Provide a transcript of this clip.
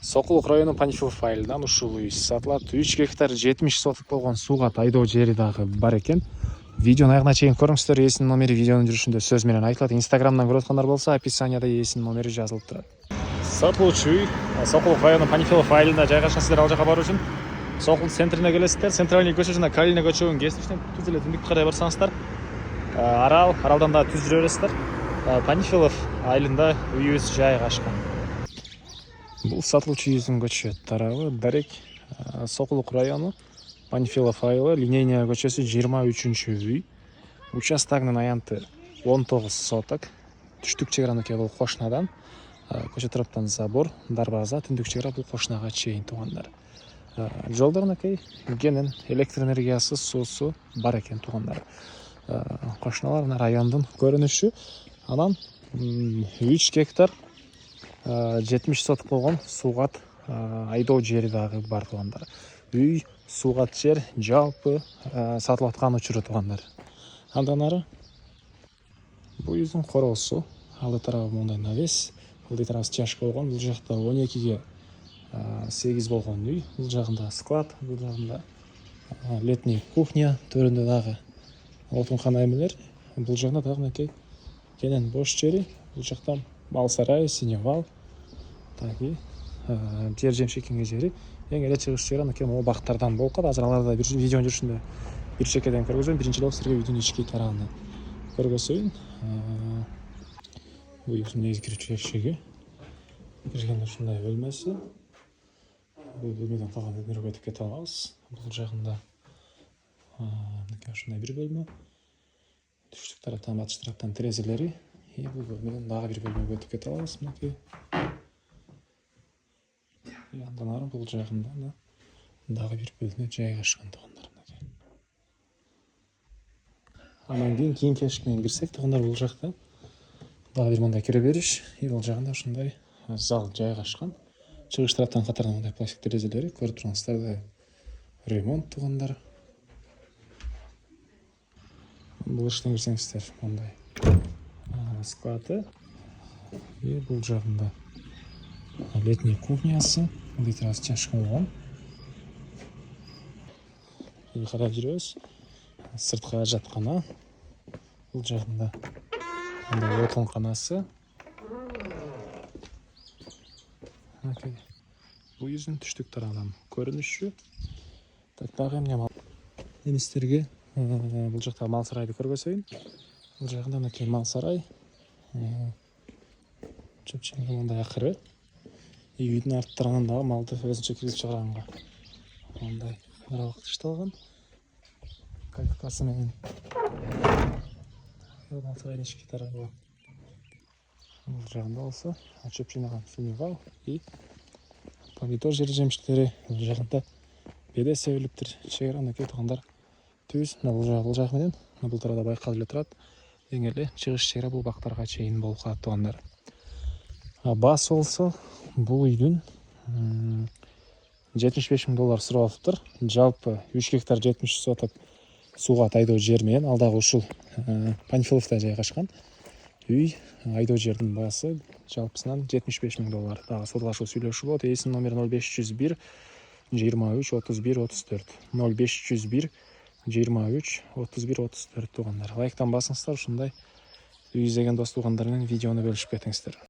Сокулук району Панфилов айылынан ушул үй сатылат. 3 гектар 70 соток болгон сууга айдоо жери дагы бар экен. Видеону аягына чейин көрүңүздөр. Ээсинин номери видеонун жүрүшүндө сөз менен айтылат. Инстаграмдан көрүп аткандар болсо, описанияда ээсинин номери жазылып турат. Сатылуучу үй Сокулук району Панфилов айылында жайгашкан. Сиздер ал жака баруу үчүн Сокул центрине келесиздер. Центральный көчө жана Калина көчөгүн кесиптен түз эле түндүккө карай барсаңыздар, аралдан да түз жүрө бересиздер. Панфилов айылында үйүбүз жайгашкан. Бул сатылуучу үйүбүздүн көчө тарабы Дарек, Сокулук району Панфилов айылы, Линейная көчөсү 23-үй. Участогунун аянты 19 соток. Түштүк чеграныкей бул кошунадан. Көчө тараптан забор, дарбаза, түндүк чегара бул кошунага чейин туугандар. Жолдорунакей кенен электр энергиясы, суусу бар экен туугандар. Кошуналар райондун көрүнүшү. Анан 3 гектар 70 соток болгон суугат айдоо жери дагы бар туугандар. Үй, суугат жер жалпы сатылып аткан учуру туугандар. Андан ары бул үйдүн короосу, алды тарабы мондай навес, алды тарабы стяжка болгон. Бул жакта 12ге 8 болгон үй. Бул жагында склад, бул жагында летний кухня, төрүндө дагы отункана эмелер. Бул жагында дагы мынакей кенен бош жери. Бул жакта мал сарай, синевал, таки жер жемшекенге жери. Эң эле чыгыш жери анакей могу бактардан болуп калат. Азыр аларды видеонун жүрүшүндө бир чекеден көргөзөм. Биринчилеп силерге үйдүн ички тарабын көргөзөйүн. Бул үйдүн негизги кирүүчү эшиги. Киргенде ушундай бөлмөсү. Бул бөлмөдөн калган бөлмөлөргө өтүп кете алабыз. Бул жагында ушундай бир бөлмө. Түштүк тараптан, батыш тараптан терезелери. Бул бөлмөдөн дагы бир бөлмөгө өтүп кете алабыз. Мынакей. Андан ары бул жагында дагы бир бөлмө жайгашкан туугандар. Анан кийин кийим-кешик менен кирсек туугандар, бул жакта дагы бир мындай кире бериш. Бул жагында ушундай зал жайгашкан. Чыгыш тараптан катарында мындай пластик терезелери, көрүп тургансыздар, ремонт туугандар. Бул иштен кирсеңиздер, мындай склады. Бул жагында летний кухнясы, мындай тарабы стяжка болгон. Карап жүрөбүз. Сырткы ажаткана. Бул жагында мындай отунканасы. Бул үйдүн түштүк тарабынан көрүнүшү. Дагы эместерге бул жакта мал сарайды көргөзөйүн. Бул жагында мынакей мал сарай. Чөпчөңгө мындай акыры. Үйдүн арт тарабынан дагы малды өзүнчө киргизип чыгарганга мындай аралык ташталган. Калькасы менен. Мал сарайдын ички тарабы. Бул жагында болсо чөп жыйнаган синевал и помидор жер жемиштери. Бул жагында беде себилиптир. Чегара мынакей туугандар түз. Бул жак менен бул тарабда байкалып эле турат. Эң эле чыгыш чегара бул бактарга чейин болуп калат туугандар. Баасы болсо бул үйдүн $75,000 суралыптыр. Жалпы 3 гектар 70 соток сууга айдоо жер менен ал дагы ушул Панфиловдо жайгашкан. Үй айдоо жердин баасы жалпысынан $75,000. Дагы саудалашуу сүйлөшүү болот. Ээсинин номери 0501 23 31 34. 0501 23 31 34 туугандар. Лайктан басыңыздар, ушундай үй издеген дос туугандар менен видеону бөлүшүп кетиңиздер.